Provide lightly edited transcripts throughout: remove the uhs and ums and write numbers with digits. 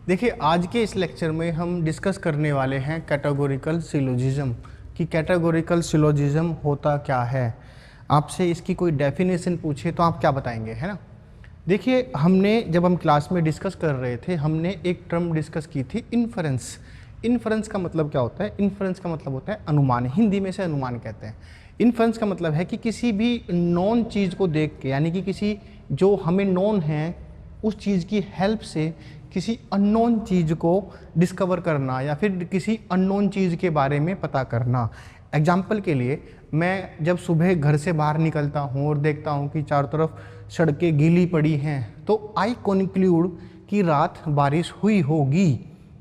देखिए, आज के इस लेक्चर में हम डिस्कस करने वाले हैं कैटेगोरिकल सिलोजिज्म कि कैटेगोरिकल सिलोजिज्म होता क्या है। आपसे इसकी कोई डेफिनेशन पूछे तो आप क्या बताएंगे, है ना। देखिए, हमने जब हम क्लास में डिस्कस कर रहे थे, हमने एक टर्म डिस्कस की थी इन्फरेंस। इन्फरेंस का मतलब क्या होता है? इन्फरेंस का मतलब होता है अनुमान। हिंदी में से अनुमान कहते हैं। इन्फरेंस का मतलब है कि किसी भी नॉन चीज़ को देख के, यानी कि किसी जो हमें नॉन है उस चीज़ की हेल्प से किसी अननोन चीज़ को डिस्कवर करना या फिर किसी अननोन चीज़ के बारे में पता करना। एग्जाम्पल के लिए, मैं जब सुबह घर से बाहर निकलता हूँ और देखता हूँ कि चारों तरफ सड़कें गीली पड़ी हैं, तो आई कॉन्क्लूड कि रात बारिश हुई होगी।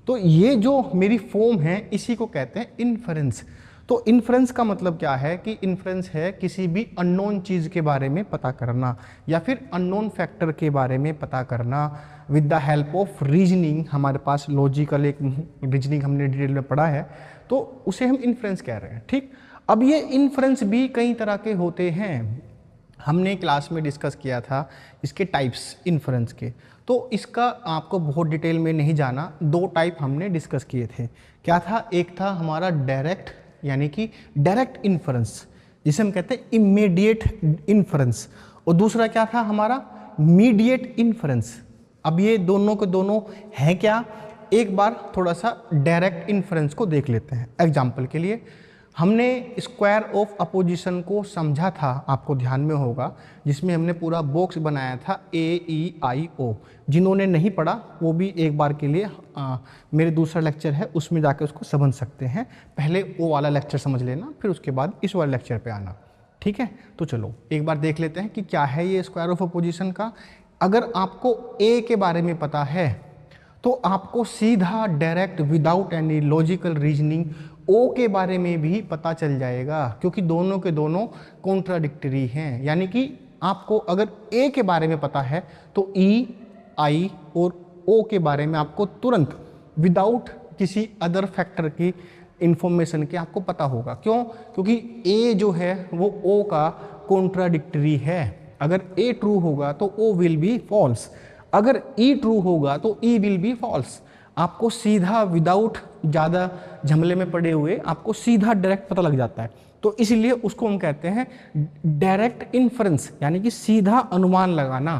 तो ये जो मेरी फॉर्म है, इसी को कहते हैं इन्फरेंस। तो इन्फ्रेंस का मतलब क्या है कि इन्फ्रेंस है किसी भी अननोन चीज़ के बारे में पता करना या फिर अननोन फैक्टर के बारे में पता करना with the help of reasoning. हमारे पास लॉजिकल एक रीजनिंग हमने डिटेल में पढ़ा है, तो उसे हम इन्फ्रेंस कह रहे हैं। ठीक, अब ये इन्फ्रेंस भी कई तरह के होते हैं। हमने क्लास में डिस्कस किया था इसके टाइप्स इन्फ्रेंस के, तो इसका आपको बहुत डिटेल में नहीं जाना। दो टाइप हमने डिस्कस किए थे। क्या था? एक था हमारा डायरेक्ट, यानी कि डायरेक्ट इन्फरेंस, जिसे हम कहते हैं इमीडिएट इन्फरेंस, और दूसरा क्या था हमारा? Mediate inference. अब ये दोनों के दोनों हैं क्या? एक बार थोड़ा सा डायरेक्ट इन्फरेंस को देख लेते हैं। एग्जाम्पल के लिए, हमने स्क्वायर ऑफ अपोजिशन को समझा था, आपको ध्यान में होगा, जिसमें हमने पूरा बॉक्स बनाया था AEIO। जिन्होंने नहीं पढ़ा वो भी एक बार के लिए मेरे दूसरा लेक्चर है उसमें जाकर उसको समझ सकते हैं। पहले वो वाला लेक्चर समझ लेना, फिर उसके बाद इस वाले लेक्चर पे आना। ठीक है, तो चलो एक बार देख लेते हैं कि क्या है ये स्क्वायर ऑफ अपोजिशन का। अगर आपको A के बारे में पता है तो आपको सीधा direct without any logical reasoning O के बारे में भी पता चल जाएगा, क्योंकि दोनों के दोनों कॉन्ट्राडिक्टरी हैं। यानी कि आपको अगर ए के बारे में पता है तो ई, आई और ओ के बारे में आपको तुरंत विदाउट किसी अदर फैक्टर की इंफॉर्मेशन के आपको पता होगा। क्यों? क्योंकि ए जो है वो ओ का कॉन्ट्राडिक्टरी है। अगर ए ट्रू होगा तो ओ विल बी फॉल्स, अगर ई ट्रू होगा तो ई विल बी फॉल्स। आपको सीधा विदाउट ज़्यादा झमेले में पड़े हुए आपको सीधा डायरेक्ट पता लग जाता है। तो इसलिए उसको हम कहते हैं डायरेक्ट इन्फरेंस, यानी कि सीधा अनुमान लगाना।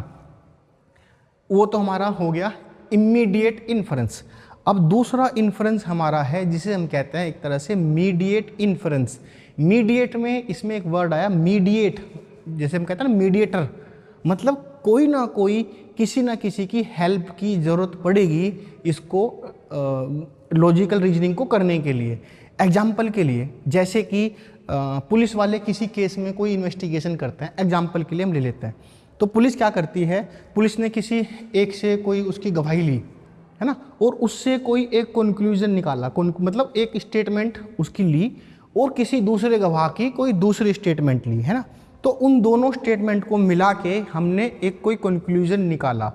वो तो हमारा हो गया इमीडिएट इन्फरेंस। अब दूसरा इन्फरेंस हमारा है जिसे हम कहते हैं एक तरह से मीडिएट इन्फरेंस। मीडिएट में इसमें एक वर्ड आया मीडिएट, जैसे हम कहते हैं ना मीडिएटर, मतलब कोई ना कोई किसी ना किसी की हेल्प की ज़रूरत पड़ेगी इसको लॉजिकल रीजनिंग को करने के लिए। एग्जाम्पल के लिए, जैसे कि पुलिस वाले किसी केस में कोई इन्वेस्टिगेशन करते हैं। एग्जाम्पल के लिए हम ले लेते हैं, तो पुलिस क्या करती है? पुलिस ने किसी एक से कोई उसकी गवाही ली, है ना, और उससे कोई एक कंक्लूजन निकाला, मतलब एक स्टेटमेंट उसकी ली और किसी दूसरे गवाह की कोई दूसरी स्टेटमेंट ली, है ना। तो उन दोनों स्टेटमेंट को मिला के हमने एक कोई कंक्लूजन निकाला।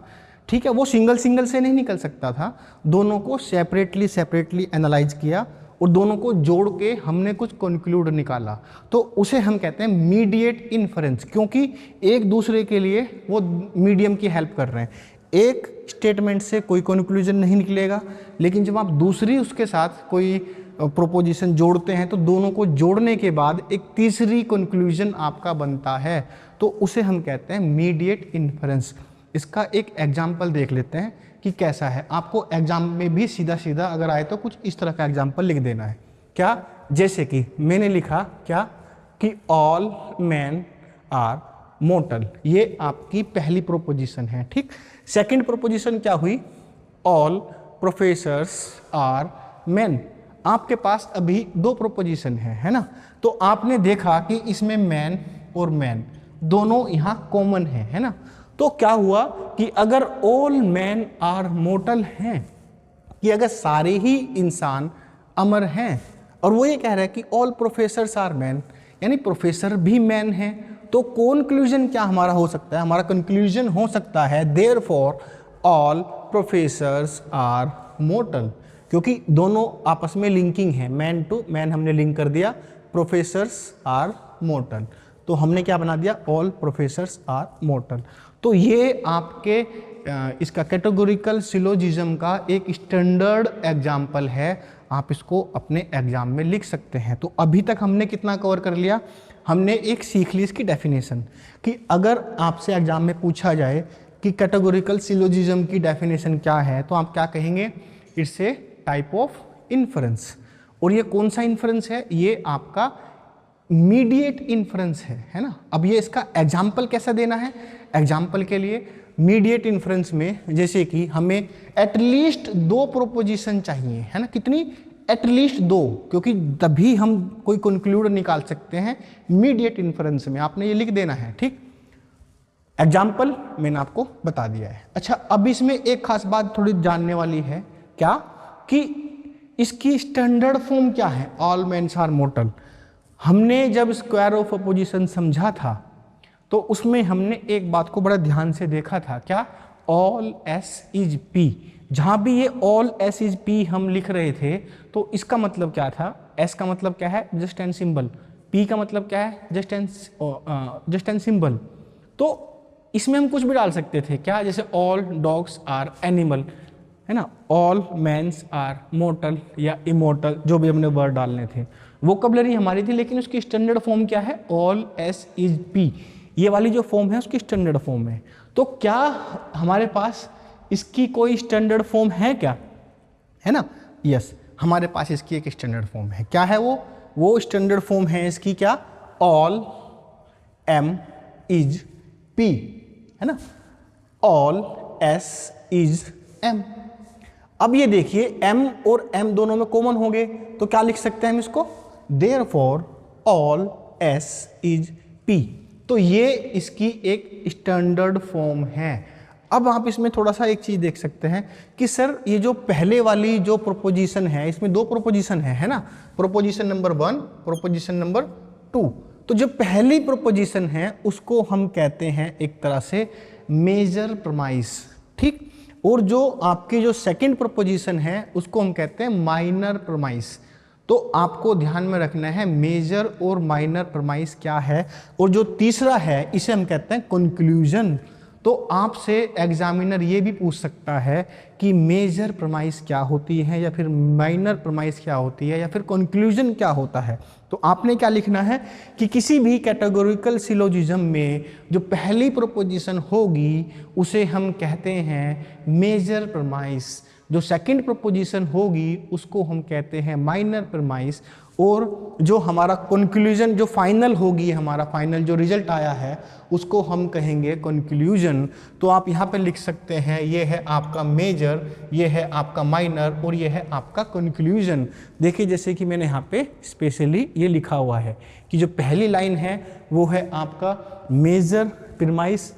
ठीक है, वो सिंगल से नहीं निकल सकता था, दोनों को सेपरेटली एनालाइज किया और दोनों को जोड़ के हमने कुछ कंक्लूड निकाला। तो उसे हम कहते हैं मीडिएट इन्फरेंस, क्योंकि एक दूसरे के लिए वो मीडियम की हेल्प कर रहे हैं। एक स्टेटमेंट से कोई कंक्लूजन नहीं निकलेगा, लेकिन जब आप दूसरी उसके साथ कोई प्रोपोजिशन जोड़ते हैं तो दोनों को जोड़ने के बाद एक तीसरी कंक्लूजन आपका बनता है, तो उसे हम कहते हैं मीडिएट इन्फरेंस। इसका एक एग्जाम्पल देख लेते हैं कि कैसा है। आपको एग्जाम में भी सीधा अगर आए तो कुछ इस तरह का एग्जाम्पल लिख देना है। क्या? जैसे कि मैंने लिखा क्या कि ऑल मैन आर मोर्टल, ये आपकी पहली प्रोपोजिशन है। ठीक, सेकंड प्रोपोजिशन क्या हुई? All professors are man. आपके पास अभी दो प्रोपोजिशन है ना। तो आपने देखा कि इसमें मैन और मैन दोनों यहाँ कॉमन है ना। तो क्या हुआ कि अगर ऑल मैन आर मोर्टल हैं, कि अगर सारे ही इंसान अमर हैं, और वो ये कह रहा है कि ऑल प्रोफेसर्स आर मैन, यानी प्रोफेसर भी मैन हैं, तो कंक्लूजन क्या हमारा हो सकता है? हमारा कंक्लूजन हो सकता है therefore all professors are mortal, क्योंकि दोनों आपस में लिंकिंग है। मैन टू मैन हमने लिंक कर दिया, प्रोफेसर्स आर मोर्टल, तो हमने क्या बना दिया? All professors are mortal. तो ये आपके इसका कैटेगोरिकल सिलोजिज्म का एक स्टैंडर्ड एग्जाम्पल है, आप इसको अपने एग्जाम में लिख सकते हैं। तो अभी तक हमने कितना कवर कर लिया, हमने एक सीख ली इसकी डेफिनेशन कि अगर आपसे एग्जाम में पूछा जाए कि कैटेगोरिकल सिलोजिज्म की डेफिनेशन क्या है, तो आप क्या कहेंगे, it's a type of inference. और ये कौन सा इन्फरेंस है, ये आपका मीडिएट इन्फरेंस है ना। अब ये इसका एग्जाम्पल कैसा देना है, एग्जाम्पल के लिए मीडिएट इन्फरेंस में जैसे कि हमें एटलीस्ट 2 प्रोपोजिशन चाहिए, है ना। कितनी, एटलीस्ट 2, क्योंकि तभी हम कोई कंक्लूड निकाल सकते हैं मीडिएट इन्फरेंस में। आपने ये लिख देना है, ठीक। एग्जाम्पल मैंने आपको बता दिया है। अच्छा, अब इसमें एक खास बात थोड़ी जानने वाली है, क्या कि इसकी स्टैंडर्ड फॉर्म क्या है, ऑल मेंस आर मोर्टल। हमने जब स्क्वायर ऑफ अपोजिशन समझा था तो उसमें हमने एक बात को बड़ा ध्यान से देखा था, क्या, ऑल एस इज पी। जहाँ भी ये ऑल एस इज पी हम लिख रहे थे तो इसका मतलब क्या था, एस का मतलब क्या है, जस्ट एंड सिंबल, पी का मतलब क्या है, जस्ट एंड सिंबल। तो इसमें हम कुछ भी डाल सकते थे, क्या, जैसे ऑल डॉग्स आर एनिमल, है ना, ऑल मैंस आर मोर्टल या इमोर्टल, जो भी हमने वर्ड डालने थे। वोकैबुलरी हमारी थी, लेकिन उसकी स्टैंडर्ड फॉर्म क्या है, ऑल एस इज पी। ये वाली जो फॉर्म है उसकी स्टैंडर्ड फॉर्म है। तो क्या हमारे पास इसकी कोई स्टैंडर्ड फॉर्म है क्या, है ना, यस, हमारे पास इसकी एक स्टैंडर्ड फॉर्म है। क्या है वो स्टैंडर्ड फॉर्म है इसकी, क्या, ऑल एम इज पी, है ना, ऑल एस इज एम। अब ये देखिए m और m दोनों में कॉमन हो गए, तो क्या लिख सकते हैं हम इसको, therefore all s is p। तो ये इसकी एक स्टैंडर्ड फॉर्म है। अब आप इसमें थोड़ा सा एक चीज देख सकते हैं कि सर ये जो पहले वाली जो प्रोपोजिशन है, इसमें 2 प्रोपोजिशन है ना, प्रोपोजिशन नंबर 1, प्रोपोजिशन नंबर 2। तो जो पहली प्रोपोजिशन है उसको हम कहते हैं एक तरह से मेजर प्रमाइस, ठीक। और जो आपकी जो सेकंड प्रोपोजिशन है उसको हम कहते हैं माइनर प्रमाइस। तो आपको ध्यान में रखना है मेजर और माइनर प्रमाइस क्या है। और जो तीसरा है इसे हम कहते हैं कंक्लूजन। तो आपसे एग्जामिनर ये भी पूछ सकता है कि मेजर प्रमाइस क्या होती है, या फिर माइनर प्रमाइस क्या होती है, या फिर कंक्लूजन क्या होता है। तो आपने क्या लिखना है कि किसी भी कैटेगोरिकल सिलोजिज्म में जो पहली प्रोपोजिशन होगी उसे हम कहते हैं मेजर प्रमाइस, जो सेकंड प्रोपोजिशन होगी उसको हम कहते हैं माइनर प्रमाइस, और जो हमारा कंक्लूजन जो फाइनल होगी, हमारा फाइनल जो रिजल्ट आया है उसको हम कहेंगे कंक्लूजन। तो आप यहाँ पे लिख सकते हैं ये है आपका मेजर, ये है आपका माइनर, और ये है आपका कंक्लूजन। देखिए जैसे कि मैंने यहाँ पे स्पेशली ये लिखा हुआ है कि जो पहली लाइन है वो है आपका मेजर प्रमाइस,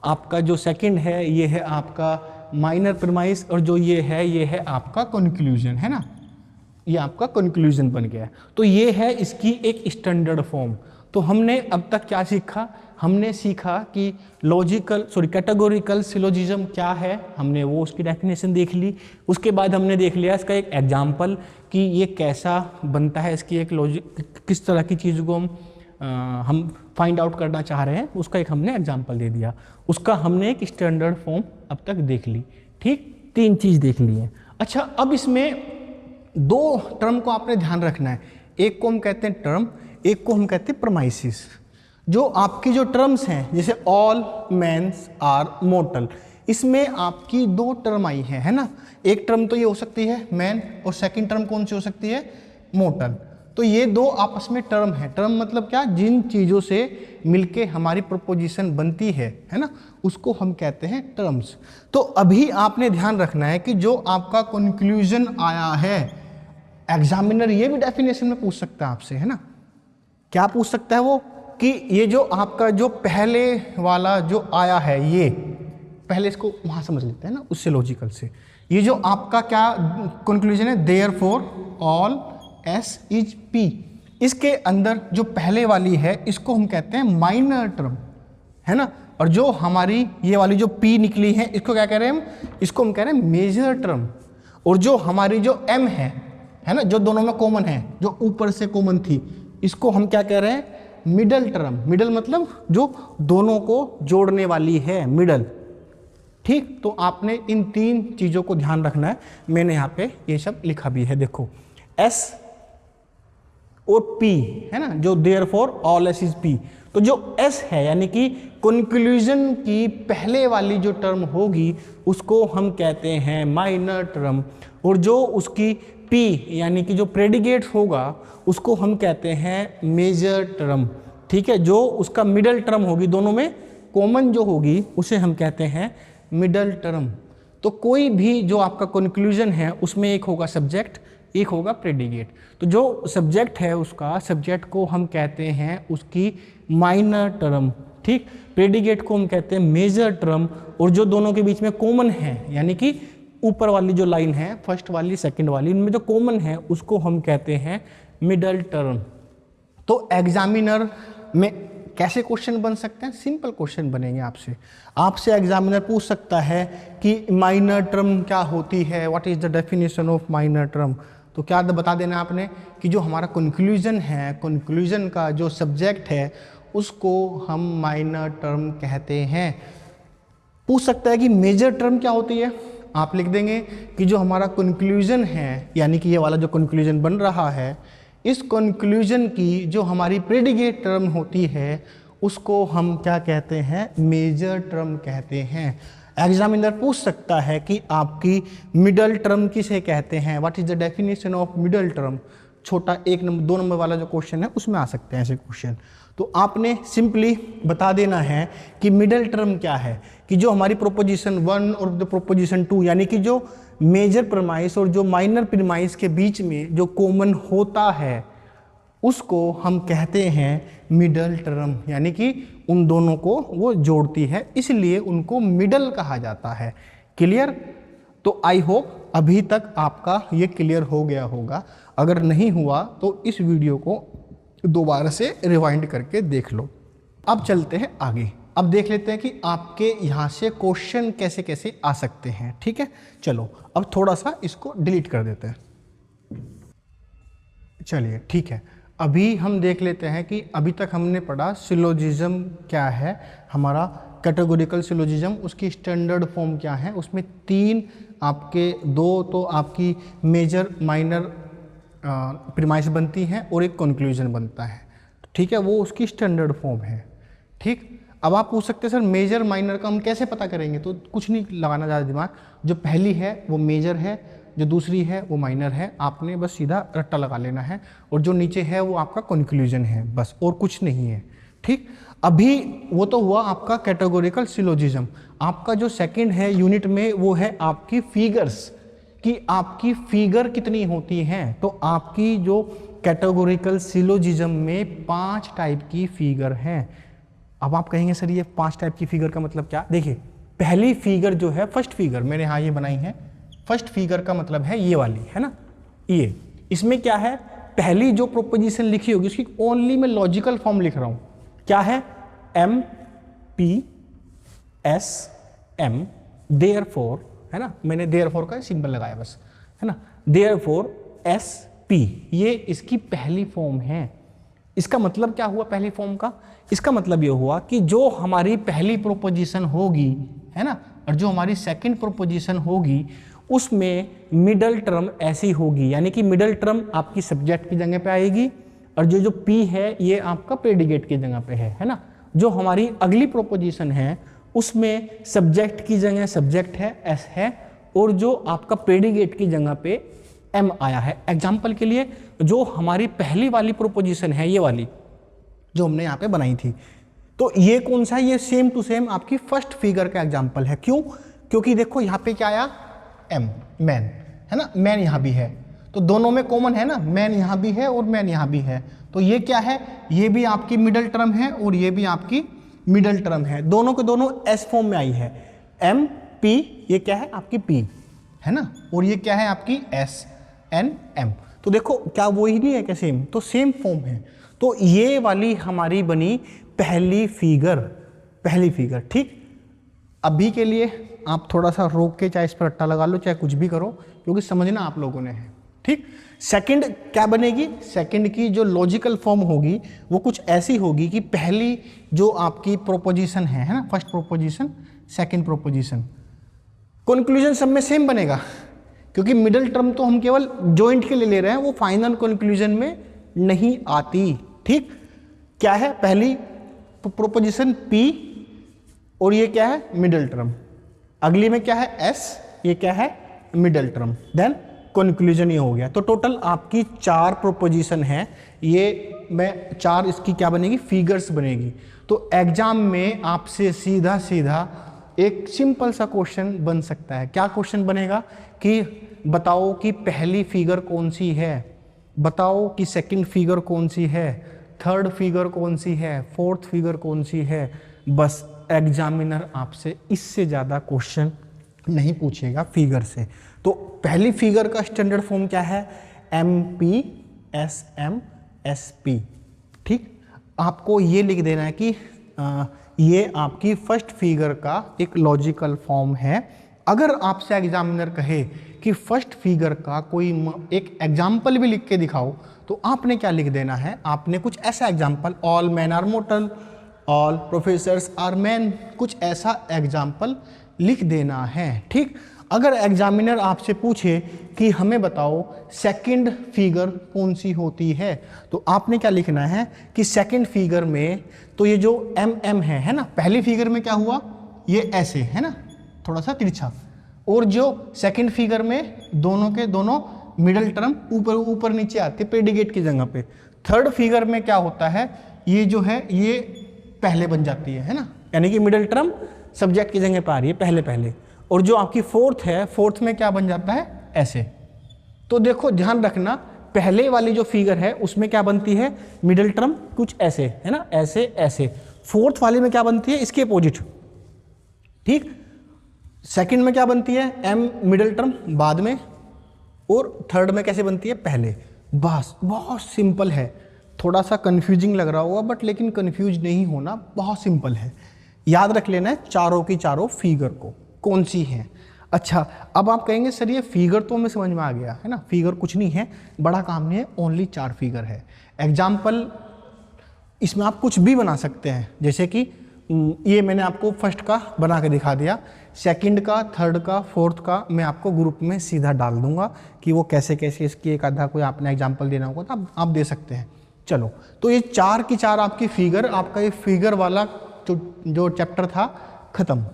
आपका जो सेकंड है ये है आपका माइनर प्रमाइस, और जो ये है आपका कंक्लूजन, है ना, ये आपका कंक्लूजन बन गया। तो ये है इसकी एक स्टैंडर्ड फॉर्म। तो हमने अब तक क्या सीखा, हमने सीखा कि कैटेगोरिकल सिलोजिज्म क्या है, हमने वो उसकी डेफिनेशन देख ली। उसके बाद हमने देख लिया इसका एक एग्जाम्पल कि ये कैसा बनता है, इसकी एक लॉजिक, किस तरह की चीज़ को हम फाइंड आउट करना चाह रहे हैं, उसका एक हमने एग्जाम्पल दे दिया। उसका हमने एक स्टैंडर्ड फॉर्म अब तक देख ली, ठीक, 3 चीज़ देख ली है। अच्छा, अब इसमें 2 टर्म को आपने ध्यान रखना है, एक को हम कहते हैं टर्म, एक को हम कहते हैं प्रमाइसिस। जो आपकी जो टर्म्स हैं जैसे ऑल मेंस आर मोर्टल, इसमें आपकी 2 टर्म आई हैं, है ना। एक टर्म तो ये हो सकती है मैन, और सेकंड टर्म कौन सी हो सकती है, मोर्टल। तो ये 2 आपस में टर्म है। टर्म मतलब क्या, जिन चीज़ों से मिलके हमारी प्रोपोजिशन बनती है ना, उसको हम कहते हैं टर्म्स। तो अभी आपने ध्यान रखना है कि जो आपका कंक्लूजन आया है, एग्जामिनर ये भी डेफिनेशन में पूछ सकता है आपसे, है ना। क्या पूछ सकता है वो, कि ये जो आपका जो पहले वाला जो आया है, ये पहले इसको वहाँ समझ लेते हैं ना, उससे लॉजिकल से। ये जो आपका क्या कंक्लूजन है, therefore all S is P, इसके अंदर जो पहले वाली है इसको हम कहते हैं माइनर टर्म, है ना। और जो हमारी ये वाली जो पी निकली है इसको क्या कह रहे हैं हम, इसको हम कह रहे हैं मेजर टर्म। और जो हमारी जो एम है ना, जो दोनों में कॉमन है, जो ऊपर से कॉमन थी, इसको हम क्या कह रहे हैं, मिडल टर्म। मिडल मतलब जो दोनों को जोड़ने वाली है, मिडल। ठीक, तो आपने इन 3 चीज़ों को ध्यान रखना है। मैंने यहाँ पे ये सब लिखा भी है, देखो S और P है ना, जो therefore all S is P। तो जो S है यानी कि कंक्लूजन की पहले वाली जो टर्म होगी उसको हम कहते हैं माइनर टर्म, और जो उसकी P यानी कि जो प्रेडिकेट होगा उसको हम कहते हैं मेजर टर्म। ठीक है, जो उसका मिडल टर्म होगी, दोनों में कॉमन जो होगी उसे हम कहते हैं मिडल टर्म। तो कोई भी जो आपका कंक्लूजन है उसमें एक होगा सब्जेक्ट, एक होगा प्रेडिकेट। तो जो सब्जेक्ट है उसका, सब्जेक्ट को हम कहते हैं उसकी माइनर टर्म, ठीक, प्रेडिकेट को हम कहते हैं मेजर टर्म, और जो दोनों के बीच में कॉमन है यानी कि ऊपर वाली जो लाइन है, फर्स्ट वाली सेकंड वाली, इनमें जो कॉमन है उसको हम कहते हैं मिडल टर्म। तो एग्जामिनर में कैसे क्वेश्चन बन सकते हैं? सिंपल क्वेश्चन बनेंगे आपसे एग्जामिनर पूछ सकता है कि माइनर टर्म क्या होती है, what is the definition of minor term. तो क्या बता देना आपने कि जो हमारा कंक्लूजन है, कंक्लूजन का जो सब्जेक्ट है उसको हम माइनर टर्म कहते हैं। पूछ सकता है कि मेजर टर्म क्या होती है, आप लिख देंगे कि जो हमारा कंक्लूजन है यानी कि ये वाला जो कंक्लूजन बन रहा है, इस कंक्लूजन की जो हमारी प्रेडिकेट टर्म होती है उसको हम क्या कहते हैं, मेजर टर्म कहते हैं। एग्जामिनर पूछ सकता है कि आपकी मिडल टर्म किसे कहते हैं, what is the definition of middle term. छोटा 1 नंबर 2 नंबर वाला जो क्वेश्चन है उसमें आ सकते हैं ऐसे क्वेश्चन। तो आपने सिंपली बता देना है कि मिडल टर्म क्या है, कि जो हमारी प्रोपोजिशन 1 और द प्रोपोजिशन 2 यानी कि जो मेजर प्रीमाइस और जो माइनर प्रीमाइस के बीच में जो कॉमन होता है उसको हम कहते हैं मिडल टर्म, यानी कि उन दोनों को वो जोड़ती है, इसलिए उनको मिडल कहा जाता है। क्लियर? तो आई होप अभी तक आपका ये क्लियर हो गया होगा। अगर नहीं हुआ तो इस वीडियो को दोबारा से रिवाइंड करके देख लो। अब चलते हैं आगे, अब देख लेते हैं कि आपके यहाँ से क्वेश्चन कैसे कैसे आ सकते हैं। ठीक है, चलो अब थोड़ा सा इसको डिलीट कर देते हैं। चलिए ठीक है, अभी हम देख लेते हैं कि अभी तक हमने पढ़ा सिलोजिज्म क्या है, हमारा कैटेगोरिकल सिलोजिज्म, उसकी स्टैंडर्ड फॉर्म क्या है। उसमें 3 आपके 2 तो आपकी मेजर माइनर प्रीमाइस बनती हैं और एक कंक्लूजन बनता है। ठीक है, वो उसकी स्टैंडर्ड फॉर्म है। ठीक, अब आप पूछ सकते हैं सर मेजर माइनर का हम कैसे पता करेंगे? तो कुछ नहीं लगाना ज़्यादा दिमाग, जो पहली है वो मेजर है, जो दूसरी है वो माइनर है, आपने बस सीधा रट्टा लगा लेना है, और जो नीचे है वो आपका कंक्लूजन है, बस और कुछ नहीं है। ठीक, अभी वो तो हुआ आपका कैटेगोरिकल सिलोजिज्म। आपका जो सेकंड है यूनिट में वो है आपकी फिगर्स, कि आपकी फिगर कितनी होती हैं। तो आपकी जो कैटेगोरिकल सिलोजिज्म में 5 टाइप की फिगर हैं। अब आप कहेंगे सर ये 5 टाइप की फिगर का मतलब क्या? देखिए, पहली फिगर जो है फर्स्ट फिगर, मैंने यहाँ ये बनाई है, फर्स्ट फिगर का मतलब है ये वाली, है ना, ये। इसमें क्या है, पहली जो प्रोपोजिशन लिखी होगी उसकी ओनली मैं लॉजिकल फॉर्म लिख रहा हूं। क्या है? M P S M therefore, है ना, मैंने देयरफॉर का सिंबल लगाया बस, है ना, देयरफॉर S P, ये इसकी पहली फॉर्म है। इसका मतलब क्या हुआ पहली फॉर्म का? इसका मतलब ये हुआ कि जो हमारी पहली प्रोपोजिशन होगी, है ना, और जो हमारी सेकंड प्रोपोजिशन होगी उसमें मिडल टर्म ऐसी होगी, यानी कि मिडल टर्म आपकी सब्जेक्ट की जगह पे आएगी, और जो P है ये आपका प्रेडिकेट की जगह पे है ना। जो हमारी अगली प्रोपोजिशन है उसमें सब्जेक्ट की जगह सब्जेक्ट है S है, और जो आपका प्रेडिकेट की जगह पे M आया है। एग्जाम्पल के लिए जो हमारी पहली वाली प्रोपोजिशन है, ये वाली जो हमने यहाँ पे बनाई थी, तो ये कौन सा है? ये सेम टू सेम आपकी फर्स्ट फिगर का एग्जाम्पल है। क्यों? क्योंकि देखो यहाँ पे क्या आया, M, मैन, है ना, मैन यहाँ भी है, तो दोनों में कॉमन है ना, मैन यहाँ भी है और मैन यहाँ भी है, तो ये क्या है, ये भी आपकी मिडल टर्म है और ये भी आपकी मिडल टर्म है, दोनों के दोनों S फॉर्म में आई है। M P, ये क्या है आपकी P, है ना, और ये क्या है आपकी S N M। तो देखो क्या वो ही नहीं है क्या सेम? तो सेम फॉर्म है। तो ये वाली हमारी बनी पहली फिगर। ठीक, अभी के लिए आप थोड़ा सा रोक के चाहे इस पर रट्टा लगा लो, चाहे कुछ भी करो, क्योंकि समझना आप लोगों ने है। ठीक, सेकंड क्या बनेगी? सेकंड की जो लॉजिकल फॉर्म होगी वो कुछ ऐसी होगी कि पहली जो आपकी प्रोपोजिशन है ना, first proposition, second proposition, conclusion सब में सेम बनेगा, क्योंकि मिडल टर्म तो हम केवल जॉइंट के लिए ले रहे हैं, वो फाइनल कंक्लूजन में नहीं आती। ठीक, क्या है पहली प्रोपोजिशन P और ये क्या है मिडल टर्म, अगली में क्या है S, ये क्या है मिडल टर्म, देन कंक्लूजन ये हो गया। तो टोटल आपकी 4 प्रोपोजिशन है, ये मैं 4 इसकी क्या बनेगी फिगर्स बनेगी। तो एग्जाम में आपसे सीधा सीधा एक सिंपल सा क्वेश्चन बन सकता है। क्या क्वेश्चन बनेगा कि बताओ कि पहली फिगर कौन सी है, बताओ कि सेकंड फिगर कौन सी है, थर्ड फिगर कौन सी है, फोर्थ फिगर कौन सी है। बस एग्जामिनर आपसे इससे ज़्यादा क्वेश्चन नहीं पूछेगा फिगर से। तो पहली फिगर का स्टैंडर्ड फॉर्म क्या है, MPSMSP। ठीक, आपको ये लिख देना है कि ये आपकी फर्स्ट फिगर का एक लॉजिकल फॉर्म है। अगर आपसे एग्जामिनर कहे कि फर्स्ट फिगर का कोई एक एग्जाम्पल भी लिख के दिखाओ, तो आपने क्या लिख देना है, आपने कुछ ऐसा example, all man are mortal, all professors are man, कुछ ऐसा एग्जाम्पल लिख देना है। ठीक, अगर एग्जामिनर आपसे पूछे कि हमें बताओ सेकंड फिगर कौन सी होती है, तो आपने क्या लिखना है कि सेकंड फिगर में तो ये जो MM है ना, पहली फिगर में क्या हुआ, ये ऐसे है ना थोड़ा सा तिरछा, और जो सेकंड फिगर में दोनों के दोनों मिडल टर्म ऊपर ऊपर नीचे आते प्रेडिकेट की जगह पे। थर्ड फिगर में क्या होता है, ये जो है ये पहले बन जाती है ना, यानी कि मिडल टर्म सब्जेक्ट की जगह पर आ रही है पहले पहले, और जो आपकी फोर्थ है, फोर्थ में क्या बन जाता है ऐसे। तो देखो ध्यान रखना, पहले वाली जो फिगर है उसमें क्या बनती है मिडल टर्म कुछ ऐसे है ना, ऐसे ऐसे। फोर्थ वाली में क्या बनती है इसके अपोजिट। ठीक, सेकंड में क्या बनती है M मिडल टर्म बाद में, और थर्ड में कैसे बनती है पहले। बस बहुत सिंपल है, थोड़ा सा कंफ्यूजिंग लग रहा होगा बट लेकिन कंफ्यूज नहीं होना, बहुत सिंपल है। याद रख लेना है चारों की चारों फिगर को कौन सी है। अच्छा, अब आप कहेंगे सर ये फिगर तो हमें समझ में आ गया है ना, फिगर कुछ नहीं है, बड़ा काम नहीं है, ओनली 4 फिगर है। एग्जाम्पल इसमें आप कुछ भी बना सकते हैं, जैसे कि ये मैंने आपको फर्स्ट का बना के दिखा दिया, सेकंड का, थर्ड का, फोर्थ का मैं आपको ग्रुप में सीधा डाल दूंगा कि वो कैसे कैसे इसकी एक आधा कोई आपने एग्जाम्पल देना होगा तो आप दे सकते हैं। चलो, तो ये 4 की 4 आपकी फिगर, आपका ये फिगर वाला जो चैप्टर था खत्म।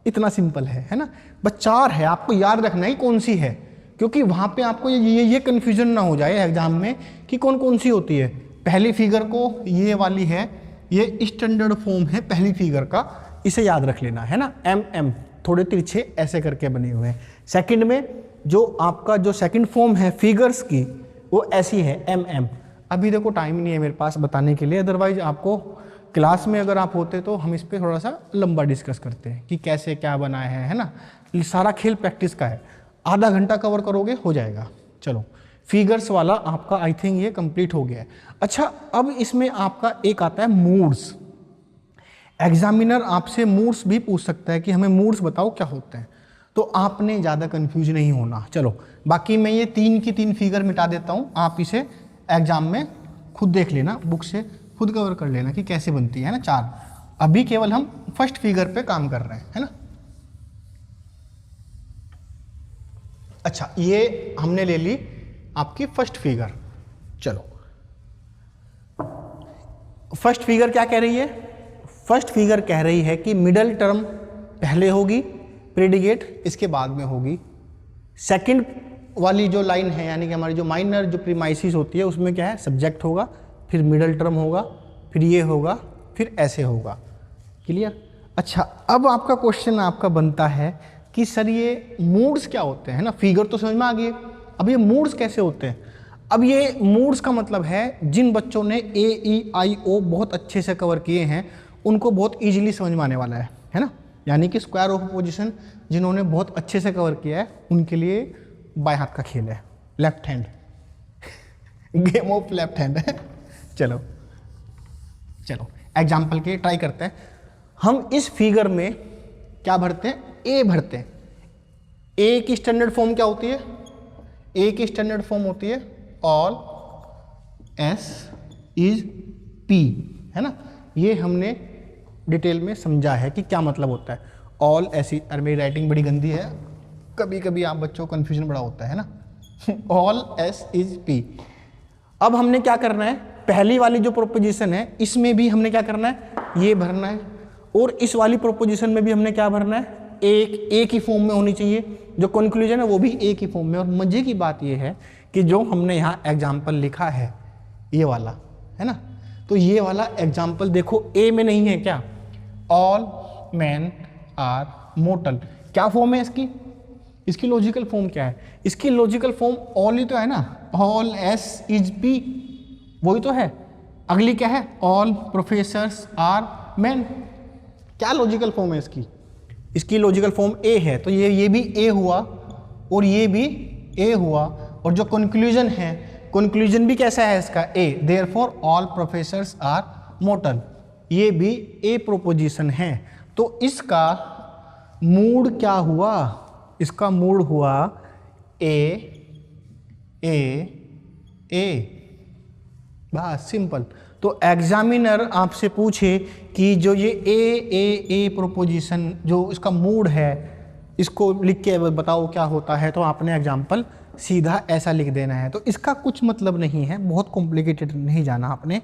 इतना सिंपल है ना, बस 4 है, आपको याद रखना है कौन सी है, क्योंकि वहाँ पे आपको ये कन्फ्यूजन ना हो जाए एग्जाम में कि कौन कौन सी होती है। पहली फिगर को ये वाली है, ये स्टैंडर्ड फॉर्म है पहली फिगर का, इसे याद रख लेना है ना, MM थोड़े तिरछे ऐसे करके बने हुए हैं। सेकंड में जो आपका जो सेकंड फॉर्म है फिगर्स की वो ऐसी है MM। अभी देखो टाइम नहीं है मेरे पास बताने के लिए, अदरवाइज आपको क्लास में अगर आप होते तो हम इस पर थोड़ा सा लंबा डिस्कस करते हैं कि कैसे क्या बनाया है ना। सारा खेल प्रैक्टिस का है, आधा घंटा कवर करोगे हो जाएगा। चलो, फिगर्स वाला आपका आई थिंक ये कंप्लीट हो गया है। अच्छा, अब इसमें आपका एक आता है मूड्स। एग्जामिनर आपसे मूड्स भी पूछ सकता है कि हमें मूड्स बताओ क्या होते हैं, तो आपने ज़्यादा कंफ्यूज नहीं होना। चलो, बाकी मैं ये 3 की 3 फिगर मिटा देता हूँ, आप इसे एग्जाम में खुद देख लेना, बुक से खुद कवर कर लेना कि कैसे बनती है ना 4। अभी केवल हम फर्स्ट फिगर पे काम कर रहे हैं है ना। अच्छा, ये हमने ले ली आपकी फर्स्ट फिगर। चलो, फर्स्ट फिगर क्या कह रही है, फर्स्ट फिगर कह रही है कि मिडल टर्म पहले होगी, प्रेडिकेट इसके बाद में होगी। सेकंड वाली जो लाइन है यानी कि हमारी जो माइनर जो प्रीमाइसिस होती है उसमें क्या है सब्जेक्ट होगा, फिर मिडल टर्म होगा, फिर ये होगा, फिर ऐसे होगा। क्लियर। अच्छा, अब आपका क्वेश्चन आपका बनता है कि सर ये मूड्स क्या होते हैं ना, फिगर तो समझ में आ गई, अब ये मूड्स कैसे होते हैं। अब ये मूड्स का मतलब है जिन बच्चों ने AEIO बहुत अच्छे से कवर किए हैं उनको बहुत ईजिली समझ में आने वाला है ना। यानी कि स्क्वायर ऑफ पोजीशन जिन्होंने बहुत अच्छे से कवर किया है उनके लिए बाएं हाथ का खेल है, left hand game of left hand है। चलो चलो एग्जाम्पल के ट्राई करते हैं। हम इस फिगर में क्या भरते हैं, ए भरते हैं। ए की स्टैंडर्ड फॉर्म क्या होती है, ए की स्टैंडर्ड फॉर्म होती है ऑल S इज P, है ना। ये हमने डिटेल में समझा है कि क्या मतलब होता है ऑल ऐसी। अरे मेरी राइटिंग बड़ी गंदी है, कभी कभी आप बच्चों को कन्फ्यूजन बड़ा होता है ना। All S is P. अब हमने क्या करना है, पहली वाली जो प्रोपोजिशन है इसमें भी हमने क्या करना है, ये भरना है, और इस वाली प्रोपोजिशन में भी हमने क्या भरना है, एक ही फॉर्म में होनी चाहिए, जो कंक्लूजन है वो भी एक ही फॉर्म में। और मजे की बात ये है कि जो हमने यहाँ एग्जाम्पल लिखा है ये वाला है ना, तो ये वाला एग्जाम्पल देखो ए में नहीं है क्या, ऑल मैन आर मोर्टल, क्या फॉर्म है इसकी, इसकी लॉजिकल फॉर्म क्या है, इसकी लॉजिकल फॉर्म ऑल ही तो है ना, ऑल एस इज पी, वही तो है। अगली क्या है, ऑल प्रोफेसर्स आर मैन, क्या लॉजिकल फॉर्म है इसकी, इसकी लॉजिकल फॉर्म ए है, तो ये भी ए हुआ और ये भी ए हुआ, और जो कंक्लूजन है, कंक्लूजन भी कैसा है इसका, A, therefore all professors are mortal, ये भी ए प्रोपोजिशन है। तो इसका मूड क्या हुआ, इसका मूड हुआ ए ए ए, बस सिंपल। तो एग्जामिनर आपसे पूछे कि जो ये ए प्रोपोजिशन जो इसका मूड है, इसको लिख के बताओ क्या होता है, तो आपने एग्जाम्पल सीधा ऐसा लिख देना है। तो इसका कुछ मतलब नहीं है, बहुत कॉम्प्लिकेटेड नहीं जाना आपने।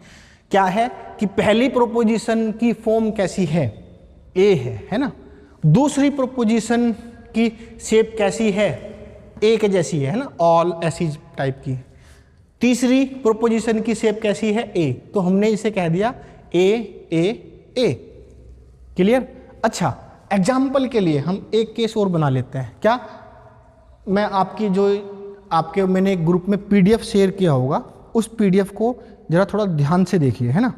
क्या है कि पहली प्रोपोजिशन की फॉर्म कैसी है, ए है ना, दूसरी प्रोपोजिशन की शेप कैसी है, ए के जैसी है ना, ऑल ऐसी टाइप की, तीसरी प्रोपोजिशन की शेप कैसी है, ए, तो हमने इसे कह दिया ए। क्लियर। अच्छा, एग्जाम्पल के लिए हम एक केस और बना लेते हैं। क्या, मैं आपकी जो मैंने एक ग्रुप में पीडीएफ शेयर किया होगा, उस पीडीएफ को जरा थोड़ा ध्यान से देखिए, है ना।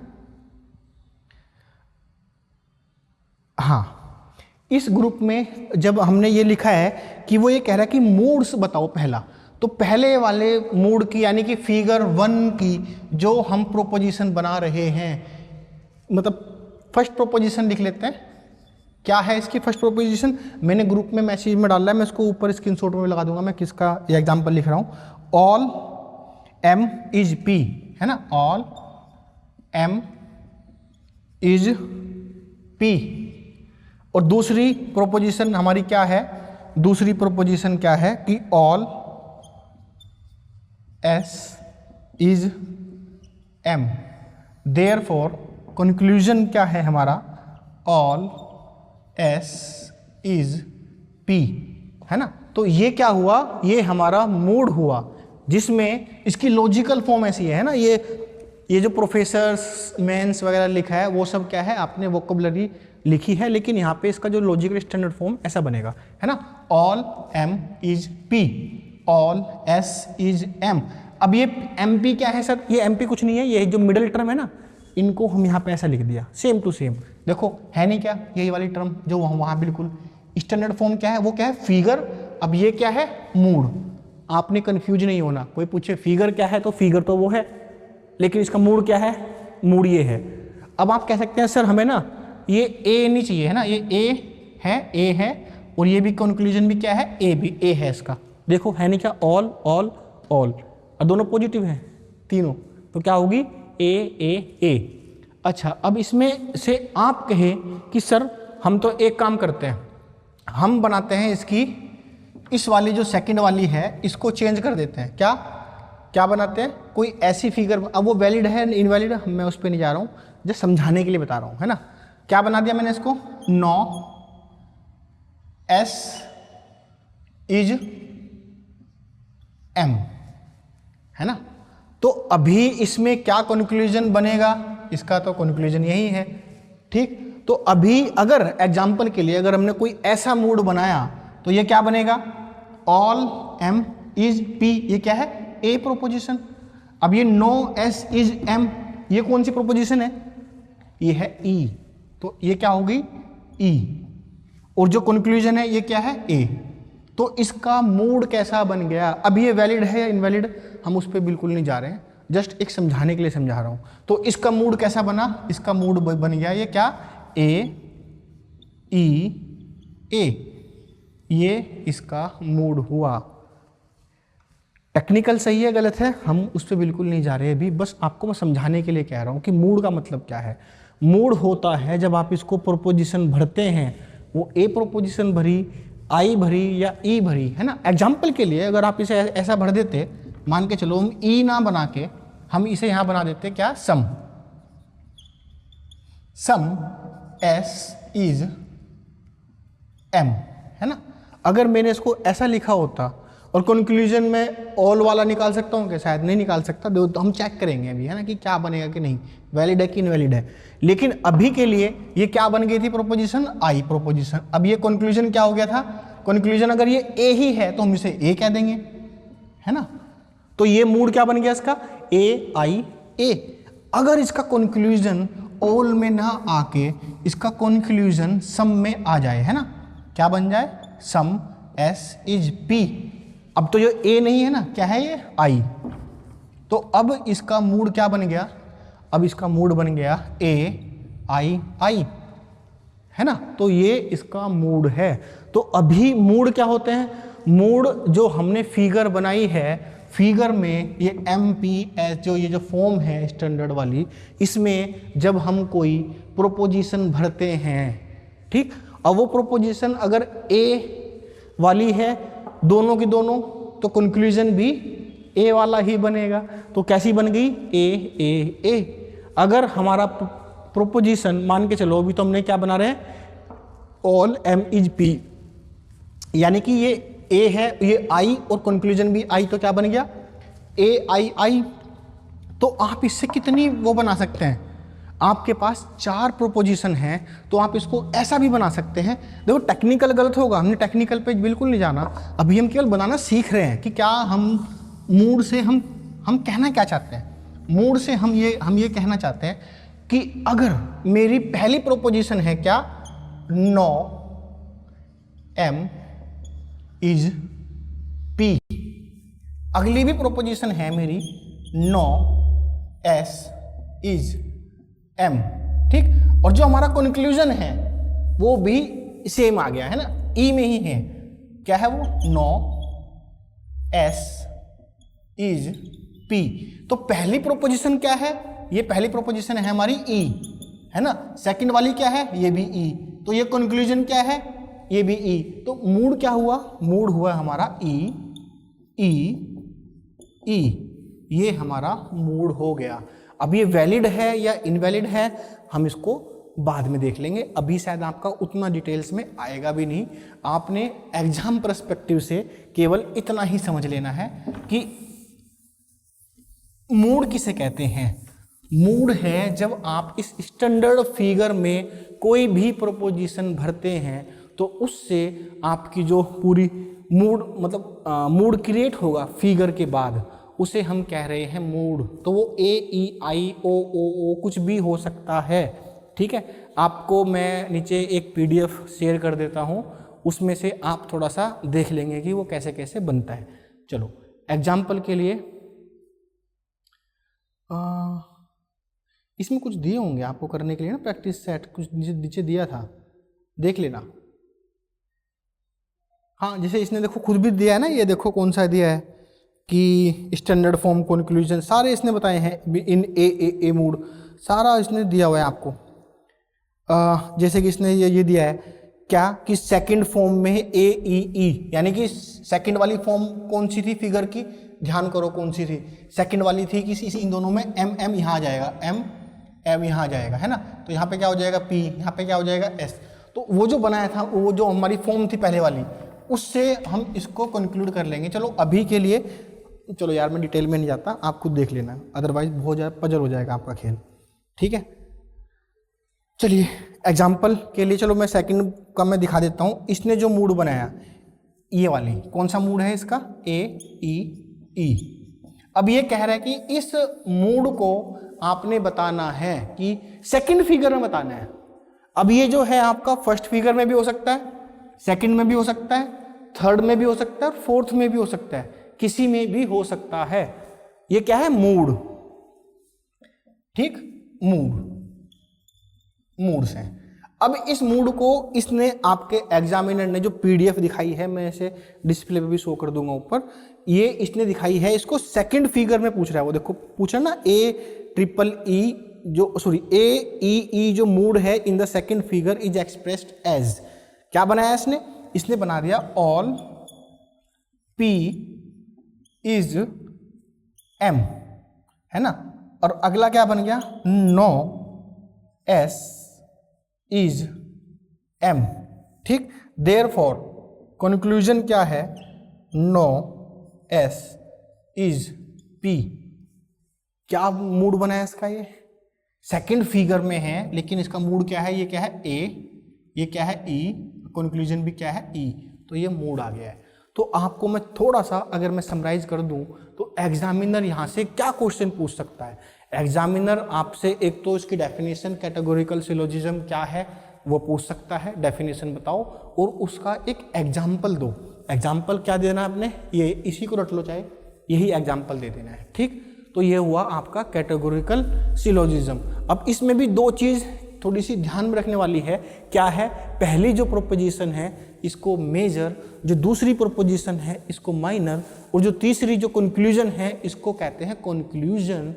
हाँ, इस ग्रुप में जब हमने ये लिखा है कि वो ये कह रहा है कि मूड्स बताओ पहला, तो पहले वाले मूड की यानी कि फिगर 1 की जो हम प्रोपोजिशन बना रहे हैं, मतलब फर्स्ट प्रोपोजिशन लिख लेते हैं। क्या है इसकी फर्स्ट प्रोपोजिशन, मैंने ग्रुप में मैसेज में डाला है, मैं इसको ऊपर स्क्रीनशॉट में लगा दूंगा, मैं किसका ये एग्जांपल लिख रहा हूँ। ऑल एम इज पी, है ना, ऑल एम इज पी। और दूसरी प्रोपोजिशन हमारी क्या है, दूसरी प्रोपोजिशन क्या है कि all S is M, therefore conclusion क्या है हमारा, ऑल एस इज पी, है ना। तो ये क्या हुआ, ये हमारा मूड हुआ, जिसमें इसकी लॉजिकल फॉर्म ऐसी है ना, ये जो प्रोफेसर्स मेंस वगैरह लिखा है वो सब क्या है, आपने वोकैबुलरी लिखी है, लेकिन यहाँ पे इसका जो लॉजिकल स्टैंडर्ड फॉर्म ऐसा बनेगा, है ना, all M is P, all S is M. अब ये एम पी क्या है सर, ये एम पी कुछ नहीं है, ये जो मिडिल टर्म है ना, इनको हम यहाँ पे ऐसा लिख दिया सेम टू सेम। देखो है नहीं क्या, यही वाली टर्म जो वहाँ बिल्कुल स्टैंडर्ड फॉर्म क्या है, वो क्या है, फिगर। अब ये क्या है, मूड। आपने कंफ्यूज नहीं होना, कोई पूछे फिगर क्या है, तो फिगर तो वो है, लेकिन इसका मूड क्या है, मूड ये है। अब आप कह सकते हैं सर हमें ना ये ए नहीं चाहिए, है ना, ये ए है, और ये भी कंक्लूजन भी क्या है, ए भी ए है इसका। देखो है नहीं क्या, ऑल ऑल ऑल, और दोनों पॉजिटिव हैं तीनों, तो क्या होगी, ए। अच्छा, अब इसमें से आप कहे कि सर हम तो एक काम करते हैं, हम बनाते हैं इसकी इस वाली जो सेकंड वाली है इसको चेंज कर देते हैं। क्या बनाते हैं, कोई ऐसी फिगर, अब वो वैलिड है इनवैलिड है मैं उस पर नहीं जा रहा हूँ, जस्ट समझाने के लिए बता रहा हूँ, है ना। क्या बना दिया मैंने इसको, 9 एस इज एम, है ना। तो अभी इसमें क्या कंक्लूजन बनेगा, इसका तो कंक्लूजन यही है, ठीक। तो अभी अगर एग्जाम्पल के लिए अगर हमने कोई ऐसा मूड बनाया तो ये क्या बनेगा, ऑल एम इज पी, ये क्या है, ए प्रोपोजिशन। अब ये नो एस इज एम, ये कौन सी प्रोपोजिशन है, ये है ई, तो ये क्या होगी, ई, और जो कंक्लूजन है ये क्या है, ए। तो इसका मूड कैसा बन गया, अब ये वैलिड है या इनवैलिड हम उस पर बिल्कुल नहीं जा रहे हैं, जस्ट एक समझाने के लिए समझा रहा हूं। तो इसका मूड कैसा बना, इसका मूड बन गया ये क्या, ए ई ए, ये इसका मूड हुआ। टेक्निकल सही है गलत है हम उस पर बिल्कुल नहीं जा रहे अभी, बस आपको मैं समझाने के लिए कह रहा हूं कि मूड का मतलब क्या है। मूड होता है जब आप इसको प्रोपोजिशन भरते हैं, वो ए प्रोपोजिशन भरी, आई भरी या ई भरी, है ना। एग्जाम्पल के लिए अगर आप इसे ऐसा भर देते, मान के चलो हम ई ना बना के हम इसे यहां बना देते क्या, सम एस इज एम, है ना। अगर मैंने इसको ऐसा लिखा होता और कंक्लूजन में ऑल वाला निकाल सकता हूँ क्या, शायद नहीं निकाल सकता। तो हम चेक करेंगे अभी, है ना, कि क्या बनेगा कि नहीं, वैलिड है कि इनवैलिड है। लेकिन अभी के लिए ये क्या बन गई थी, प्रोपोजिशन आई प्रोपोजिशन। अब ये कंक्लूजन क्या हो गया था, कंक्लूजन अगर ये ए ही है तो हम इसे ए कह देंगे, है ना। तो ये मूड क्या बन गया इसका, ए आई ए। अगर इसका कंक्लूजन ऑल में ना आके इसका कंक्लूजन सम में आ जाए, है ना, क्या बन जाए, सम एस इज पी। अब तो ये ए नहीं है ना, क्या है ये, आई। तो अब इसका मूड क्या बन गया, अब इसका मूड बन गया ए आई आई, है ना। तो ये इसका मूड है। तो अभी मूड क्या होते हैं, मूड जो हमने फिगर बनाई है, फिगर में ये एम पी एस जो ये जो फॉर्म है स्टैंडर्ड वाली, इसमें जब हम कोई प्रोपोजिशन भरते हैं, ठीक, और वो प्रोपोजिशन अगर ए वाली है दोनों की दोनों, तो कंक्लूजन भी ए वाला ही बनेगा। तो कैसी बन गई, ए ए ए। अगर हमारा प्रोपोजिशन मान के चलो, अभी तो हमने क्या बना रहे हैं, ऑल एम इज पी, यानी कि ये ए है, ये आई और कंक्लूजन भी आई, तो क्या बन गया, ए आई आई। तो आप इससे कितनी वो बना सकते हैं, आपके पास 4 प्रोपोजिशन हैं, तो आप इसको ऐसा भी बना सकते हैं। देखो टेक्निकल गलत होगा, हमने टेक्निकल पे बिल्कुल नहीं जाना, अभी हम केवल बनाना सीख रहे हैं कि क्या हम मूड से हम कहना क्या चाहते हैं। मूड से हम ये कहना चाहते हैं कि अगर मेरी पहली प्रोपोजिशन है क्या, नो एम इज पी, अगली भी प्रोपोजिशन है मेरी नो एस इज एम, ठीक। और जो हमारा कंक्लूजन है वो भी सेम आ गया, है ना, ई में ही है, क्या है वो, नो एस इज पी। तो पहली प्रोपोजिशन क्या है, ये पहली प्रोपोजिशन है हमारी ई, है ना। सेकंड वाली क्या है, ये भी ई। तो ये कंक्लूजन क्या है, ये भी ई। तो मूड क्या हुआ, मूड हुआ हमारा ई ई ई, ये हमारा मूड हो गया। अब ये वैलिड है या इनवैलिड है हम इसको बाद में देख लेंगे, अभी शायद आपका उतना डिटेल्स में आएगा भी नहीं। आपने एग्जाम पर्सपेक्टिव से केवल इतना ही समझ लेना है कि मूड किसे कहते हैं। मूड है जब आप इस स्टैंडर्ड फिगर में कोई भी प्रोपोजिशन भरते हैं तो उससे आपकी जो पूरी मूड मतलब मूड क्रिएट होगा फिगर के बाद, उसे हम कह रहे हैं मूड। तो वो ए ई आई ओ कुछ भी हो सकता है, ठीक है। आपको मैं नीचे एक PDF शेयर कर देता हूँ, उसमें से आप थोड़ा सा देख लेंगे कि वो कैसे कैसे बनता है। चलो एग्जाम्पल के लिए इसमें कुछ दिए होंगे आपको करने के लिए ना, प्रैक्टिस सेट कुछ नीचे दिया था, देख लेना। हाँ जैसे इसने देखो खुद भी दिया है ना, ये देखो कौन सा दिया है कि स्टैंडर्ड फॉर्म कंक्लूजन सारे इसने बताए हैं इन ए मूड, सारा इसने दिया हुआ है आपको। जैसे कि इसने ये दिया है क्या कि सेकंड फॉर्म में है ए ई ई, यानी कि सेकंड वाली फॉर्म कौन सी थी फिगर की, ध्यान करो कौन सी थी, सेकंड वाली थी कि इन दोनों में एम एम यहाँ आ जाएगा, एम एम यहाँ आ जाएगा, है ना। तो यहाँ पे क्या हो जाएगा पी, यहाँ पे क्या हो जाएगा एस। तो वो जो बनाया था वो जो हमारी फॉर्म थी पहले वाली, उससे हम इसको कंक्लूड कर लेंगे। चलो अभी के लिए, चलो यार मैं डिटेल में नहीं जाता, आप खुद देख लेना, अदरवाइज बहुत ज़्यादा पजल हो जाएगा आपका खेल, ठीक है। चलिए एग्जाम्पल के लिए चलो मैं सेकंड का मैं दिखा देता हूँ। इसने जो मूड बनाया ये वाली, कौन सा मूड है इसका, ए ई ई। अब ये कह रहा है कि इस मूड को आपने बताना है कि सेकंड फिगर में बताना है। अब ये जो है आपका फर्स्ट फिगर में भी हो सकता है, सेकंड में भी हो सकता है, थर्ड में भी हो सकता है और फोर्थ में भी हो सकता है, किसी में भी हो सकता है। ये क्या है, मूड, ठीक, मूड से। अब इस मूड को इसने आपके एग्जामिनर ने जो PDF दिखाई है, मैं इसे डिस्प्ले पे भी शो कर दूंगा ऊपर, ये इसने दिखाई है, इसको सेकंड फिगर में पूछ रहा है। वो देखो पूछा ना A जो मूड है in the second figure is expressed as, क्या बनाया इसने, इसने बना दिया ऑल P इज M, है ना। और अगला क्या बन गया, नो S इज M, ठीक। देयरफॉर कंक्लूजन क्या है, नो S इज P। क्या मूड बना है इसका, ये सेकंड फिगर में है, लेकिन इसका मूड क्या है, ये क्या है A, ये क्या है E, कंक्लूजन भी क्या है E, तो ये मूड आ गया है। तो आपको मैं थोड़ा सा अगर मैं समराइज कर दूं तो एग्जामिनर यहाँ से क्या क्वेश्चन पूछ सकता है। एग्जामिनर आपसे एक तो इसकी डेफिनेशन कैटेगोरिकल सिलोजिज्म क्या है वो पूछ सकता है, डेफिनेशन बताओ, और उसका एक एग्जाम्पल दो। एग्जाम्पल क्या देना है आपने, ये इसी को रट लो, चाहे यही एग्जाम्पल दे देना है, ठीक। तो ये हुआ आपका कैटेगोरिकल सिलोजिज्म। अब इसमें भी दो चीज़ थोड़ी सी ध्यान में रखने वाली है, क्या है, पहली जो प्रोपोजिशन है इसको मेजर, जो दूसरी प्रोपोजिशन है इसको माइनर, और जो तीसरी जो कंक्लूजन है इसको कहते हैं कंक्लूजन,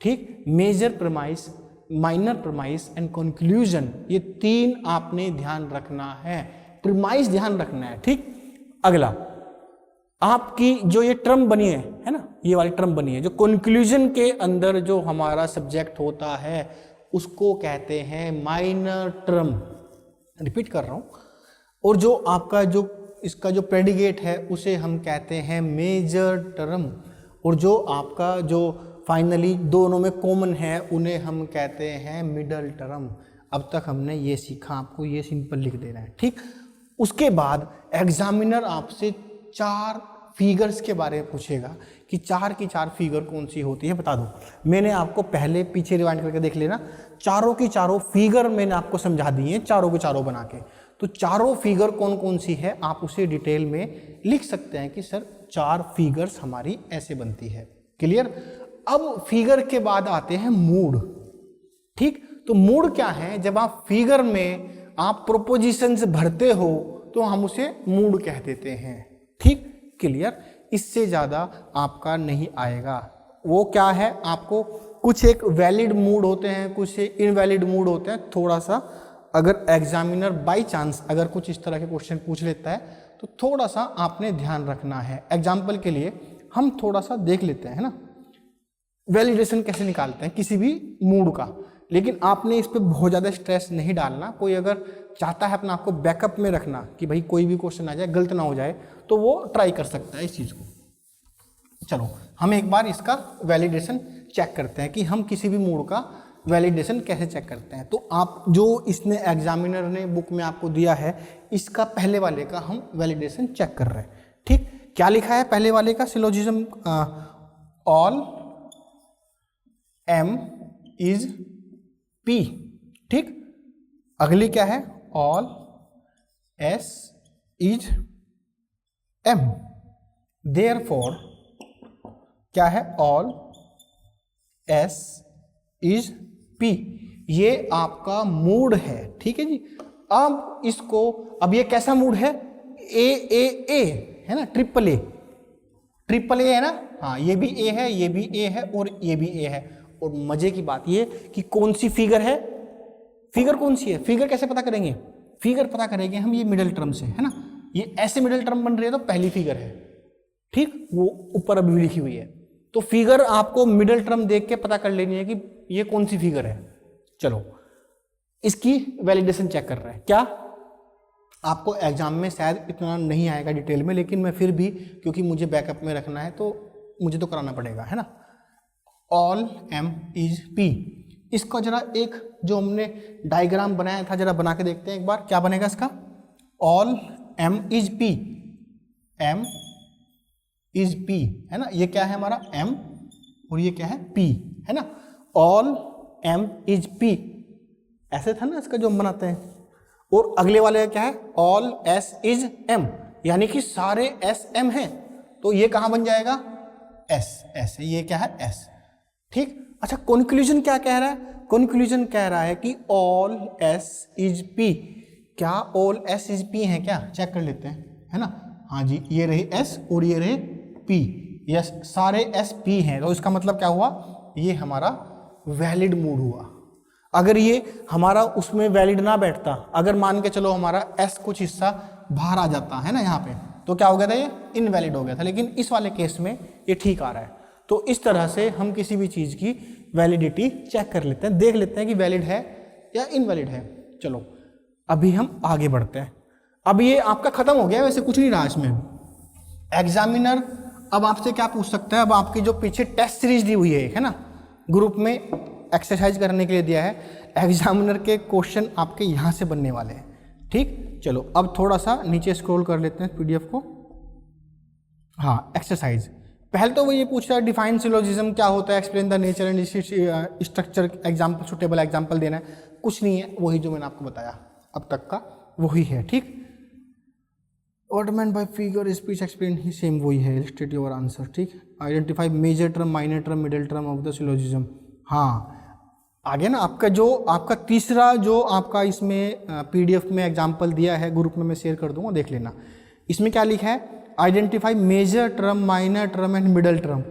ठीक। Major premise, minor premise and conclusion, ये तीन आपने ध्यान रखना है, प्रीमाइस ध्यान रखना है, ठीक। अगला आपकी जो ये टर्म बनी है ना, ये वाली टर्म बनी है, जो कंक्लूजन के अंदर जो हमारा सब्जेक्ट होता है उसको कहते हैं माइनर टर्म, रिपीट कर रहा हूं। और जो आपका जो इसका जो प्रेडिकेट है उसे हम कहते हैं मेजर टर्म, और जो आपका जो फाइनली दोनों में कॉमन है उन्हें हम कहते हैं मिडल टर्म। अब तक हमने ये सीखा, आपको ये सिंपल लिख देना है, ठीक। उसके बाद एग्जामिनर आपसे 4 फिगर्स के बारे में पूछेगा कि 4 की 4 फिगर कौन सी होती है, बता दो। मैंने आपको पहले पीछे रिवाइंड करके देख लेना, चारों की चारों फिगर मैंने आपको समझा दी है, चारों के चारों बना के। तो चारों फिगर कौन कौन सी है आप उसे डिटेल में लिख सकते हैं कि सर 4 फिगर्स हमारी ऐसे बनती है, क्लियर। अब फिगर के बाद आते हैं मूड, ठीक। तो मूड क्या है, जब आप फिगर में आप प्रोपोजिशंस भरते हो तो हम उसे मूड कह देते हैं, ठीक, क्लियर। इससे ज़्यादा आपका नहीं आएगा। वो क्या है, आपको कुछ एक वैलिड मूड होते हैं, कुछ इनवैलिड मूड होते हैं। थोड़ा सा अगर एग्जामिनर बाय चांस अगर कुछ इस तरह के क्वेश्चन पूछ लेता है तो थोड़ा सा आपने ध्यान रखना है। एग्जाम्पल के लिए हम थोड़ा सा देख लेते हैं ना, वैलिडेशन कैसे निकालते हैं किसी भी मूड का, लेकिन आपने इस पर बहुत ज़्यादा स्ट्रेस नहीं डालना। कोई अगर चाहता है अपना आपको बैकअप में रखना कि भाई कोई भी क्वेश्चन आ जाए गलत ना हो जाए, तो वो ट्राई कर सकता है इस चीज़ को। चलो हम एक बार इसका वैलिडेशन चेक करते हैं कि हम किसी भी मूड का वैलिडेशन कैसे चेक करते हैं। तो आप जो इसने एग्जामिनर ने बुक में आपको दिया है, इसका पहले वाले का हम वैलिडेशन चेक कर रहे हैं, ठीक। क्या लिखा है पहले वाले का syllogism, all M is P, ठीक। अगली क्या है, all S is M, therefore क्या है, ऑल S इज P। ये आपका मूड है, ठीक है जी। अब इसको, अब ये कैसा मूड है, A है ना, ट्रिपल ए है ना, हाँ ये भी A है, ये भी A है और ये भी A है। और मजे की बात ये कि कौन सी फिगर है, फिगर कौन सी है, फिगर कैसे पता करेंगे, फिगर पता करेंगे हम ये मिडिल टर्म से, है ना। ये ऐसे मिडिल टर्म बन रही है तो पहली फिगर है, ठीक, वो ऊपर अभी लिखी हुई है। तो फिगर आपको मिडिल टर्म देख के पता कर लेनी है कि ये कौन सी फिगर है। चलो इसकी वैलिडेशन चेक कर रहे हैं। क्या आपको एग्जाम में शायद इतना नहीं आएगा डिटेल में, लेकिन मैं फिर भी क्योंकि मुझे बैकअप में रखना है तो मुझे तो कराना पड़ेगा, है ना। ऑल M इज P, इसका जरा एक जो हमने डायग्राम बनाया था जरा बना के देखते हैं एक बार, क्या बनेगा इसका। All M is P, M is P, है ना। ये क्या है हमारा M और ये क्या है P, है ना। ऑल M इज P, ऐसे था ना इसका जो हम बनाते हैं। और अगले वाले क्या है, ऑल S इज M, यानी कि सारे S M हैं, तो ये कहाँ बन जाएगा, S, ऐसे, ये क्या है S, ठीक। अच्छा कंक्लूजन क्या कह रहा है, कंक्लूजन कह रहा है कि ऑल S इज P। क्या ऑल S इज P है क्या, चेक कर लेते हैं, है ना। हाँ जी, ये रहे S और ये रहे P, यस सारे S P हैं। तो इसका मतलब क्या हुआ, ये हमारा वैलिड मूड हुआ। अगर ये हमारा उसमें वैलिड ना बैठता, अगर मान के चलो हमारा S कुछ हिस्सा बाहर आ जाता है ना यहाँ पे, तो क्या हो गया था, ये इनवैलिड हो गया था। लेकिन इस वाले केस में ये ठीक आ रहा है। तो इस तरह से हम किसी भी चीज़ की वैलिडिटी चेक कर लेते हैं, देख लेते हैं कि वैलिड है या इनवैलिड है। चलो अभी हम आगे बढ़ते हैं। अब ये आपका खत्म हो गया, वैसे कुछ नहीं रहा इसमें। एग्जामिनर अब आपसे क्या पूछ सकता है, अब आपकी जो पीछे टेस्ट सीरीज दी हुई है ना, ग्रुप में एक्सरसाइज करने के लिए दिया है, एग्जामिनर के क्वेश्चन आपके यहाँ से बनने वाले हैं। ठीक, चलो अब थोड़ा सा नीचे स्क्रॉल कर लेते हैं पीडीएफ को। हाँ, एक्सरसाइज पहले तो वो ये पूछ रहा है डिफाइन सिलोजिज्म क्या होता है, explain the nature and structure, example, suitable example देना है। कुछ नहीं है, वही जो मैंने आपको बताया अब तक का वही है। ठीक, what meant by figure speech explain ही सेम वही है, इलस्ट्रेट योर आंसर। ठीक, identify major term, minor term, middle term of the syllogism. हाँ, आगे ना आपका जो आपका तीसरा जो आपका इसमें पीडीएफ में एग्जाम्पल दिया है, ग्रुप में मैं शेयर कर दूंगा, देख लेना। इसमें क्या लिखा है, identify major term, minor term and middle term.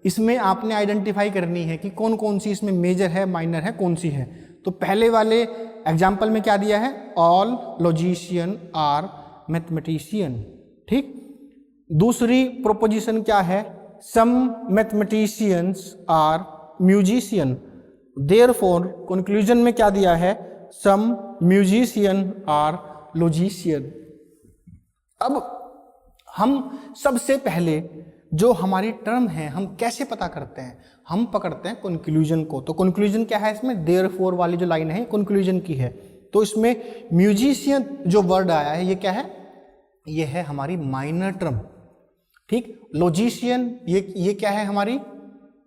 इसमें आपने आइडेंटिफाई करनी है कि कौन कौन सी इसमें मेजर है, माइनर है, कौन सी है। तो पहले वाले एग्जाम्पल में क्या दिया है, ऑल लॉजिशियन आर मैथमेटिशियन। ठीक, दूसरी प्रोपोजिशन क्या है, some mathematicians are musician. Therefore conclusion में क्या दिया है, सम म्यूजिशियन आर लॉजिशियन। अब हम सबसे पहले जो हमारी टर्म है हम कैसे पता करते हैं, हम पकड़ते हैं कंक्लूजन को। तो कंक्लूजन क्या है इसमें, देयरफॉर वाली जो लाइन है कंक्लूजन की है। तो इसमें म्यूजिशियन जो वर्ड आया है ये क्या है, ये है हमारी माइनर टर्म। ठीक, लॉजिशियन ये क्या है हमारी,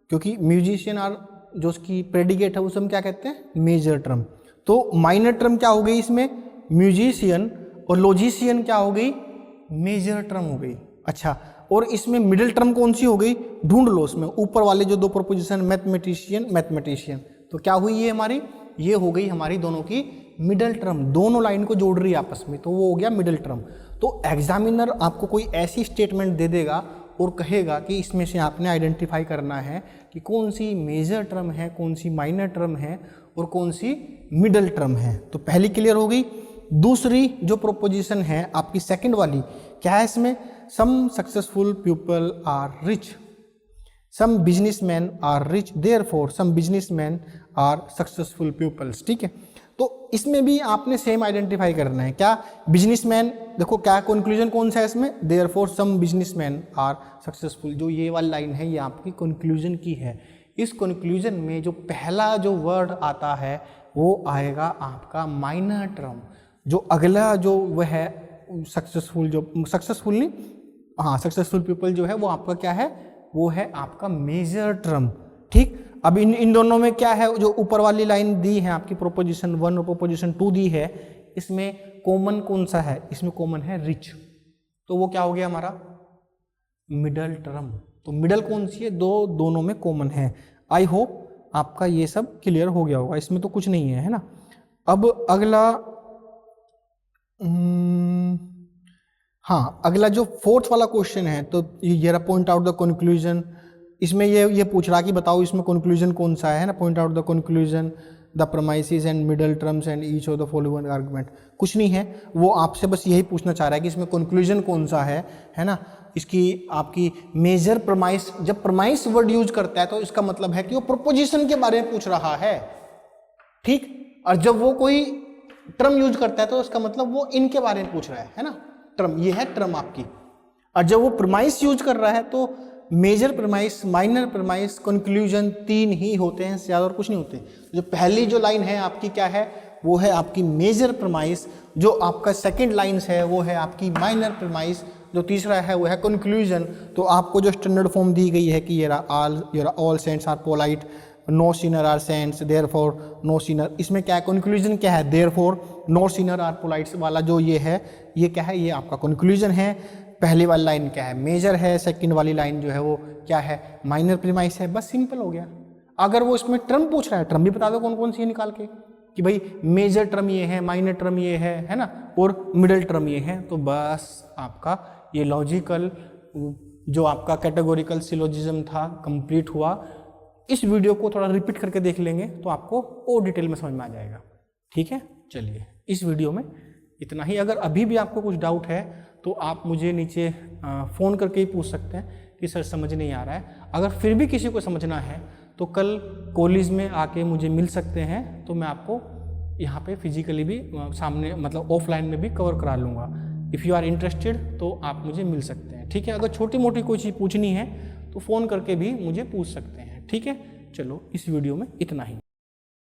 क्योंकि म्यूजिशियन आर जो उसकी प्रेडिकेट है उसे हम क्या कहते हैं, मेजर टर्म। तो माइनर टर्म क्या हो गई इसमें, म्यूजिशियन, और लॉजिशियन क्या हो गई, मेजर टर्म हो गई। अच्छा, और इसमें मिडिल टर्म कौन सी हो गई, ढूंढ लो इसमें ऊपर वाले जो दो प्रोपोजिशन, मैथमेटिशियन, मैथमेटिशियन। तो क्या हुई ये हमारी, ये हो गई हमारी दोनों की मिडिल टर्म, दोनों लाइन को जोड़ रही है आपस में, तो वो हो गया मिडिल टर्म। तो एग्जामिनर आपको कोई ऐसी स्टेटमेंट दे देगा और कहेगा कि इसमें से आपने आइडेंटिफाई करना है कि कौन सी मेजर टर्म है, कौन सी माइनर टर्म है और कौन सी मिडिल टर्म है। तो पहली क्लियर हो गई। दूसरी जो प्रोपोजिशन है आपकी सेकंड वाली, क्या है इसमें, some successful people are rich, some businessman are rich, therefore some businessman are successful peoples. ठीक है, तो इसमें भी आपने सेम आइडेंटिफाई करना है। क्या, बिजनेसमैन, देखो क्या कंक्लूजन कौन सा है इसमें, therefore some businessman are successful. जो ये वाली लाइन है ये आपकी कंक्लूजन की है। इस कंक्लूजन में जो पहला जो वर्ड आता है वो आएगा आपका माइनर टर्म। जो अगला जो वह है सक्सेसफुल, जो सक्सेसफुल नहीं, हाँ सक्सेसफुल पीपल जो है वो आपका क्या है, वो है आपका मेजर टर्म। ठीक, अब इन दोनों में क्या है, जो ऊपर वाली लाइन दी है आपकी प्रोपोजिशन 1 और प्रोपोजिशन 2 दी है, इसमें कॉमन कौन सा है, इसमें कॉमन है रिच। तो वो क्या हो गया हमारा मिडल टर्म। तो मिडल कौन सी है, दोनों में कॉमन है। आई होप आपका ये सब क्लियर हो गया होगा, इसमें तो कुछ नहीं है, है ना। अब अगला हाँ, अगला जो फोर्थ वाला क्वेश्चन है, तो ये पॉइंट आउट द कंक्लूजन। इसमें ये पूछ रहा कि बताओ इसमें कंक्लूजन कौन सा है ना, point out the conclusion, the premises and middle terms and each of the following argument. कुछ नहीं है, वो आपसे बस यही पूछना चाह रहा है कि इसमें कंक्लूजन कौन सा है ना। इसकी आपकी मेजर प्रमाइस, जब प्रमाइस वर्ड यूज करता है तो इसका मतलब है कि वो प्रोपोजिशन के बारे में पूछ रहा है। ठीक, और जब वो कोई टर्म यूज करता है तो इसका मतलब वो इनके बारे में पूछ रहा है ना। टर्म, ये है टर्म आपकी। और जब वो प्रमाइस यूज कर रहा है तो major premise, minor premise, conclusion 3 ही होते हैं, ज्यादा और कुछ नहीं होते। जो पहली जो लाइन है आपकी क्या है, वो है आपकी मेजर प्रमाइस। जो आपका सेकंड लाइन है वो है आपकी माइनर प्रमाइस। जो तीसरा है वो है कंक्लूजन। तो आपको जो स्टैंडर्ड फॉर्म दी गई है कि all saints are polite, no sinner are saints, therefore no sinner. इसमें क्या है, कंक्लूजन क्या है, therefore no sinner are polites वाला जो ये है, ये क्या है, ये आपका कंक्लूजन है। पहली वाली लाइन क्या है, मेजर है, सेकंड वाली लाइन जो है वो क्या है, माइनर प्रीमाइस है। बस सिंपल हो गया। अगर वो इसमें टर्म पूछ रहा है, टर्म भी बता दो कौन कौन सी है निकाल के, कि भाई मेजर टर्म ये है, माइनर टर्म ये है ना, और मिडिल टर्म ये है। तो बस आपका ये लॉजिकल जो आपका कैटेगोरिकल सिलोजिज्म था कंप्लीट हुआ। इस वीडियो को थोड़ा रिपीट करके देख लेंगे तो आपको और डिटेल में समझ में आ जाएगा। ठीक है, चलिए इस वीडियो में इतना ही। अगर अभी भी आपको कुछ डाउट है तो आप मुझे नीचे फ़ोन करके ही पूछ सकते हैं कि सर समझ नहीं आ रहा है। अगर फिर भी किसी को समझना है तो कल कॉलेज में आके मुझे मिल सकते हैं, तो मैं आपको यहाँ पे फिजिकली भी सामने मतलब ऑफलाइन में भी कवर करा लूँगा। इफ़ यू आर इंटरेस्टेड तो आप मुझे मिल सकते हैं, ठीक है। अगर छोटी मोटी कोई चीज़ पूछनी है तो फ़ोन करके भी मुझे पूछ सकते हैं, ठीक है। चलो इस वीडियो में इतना ही।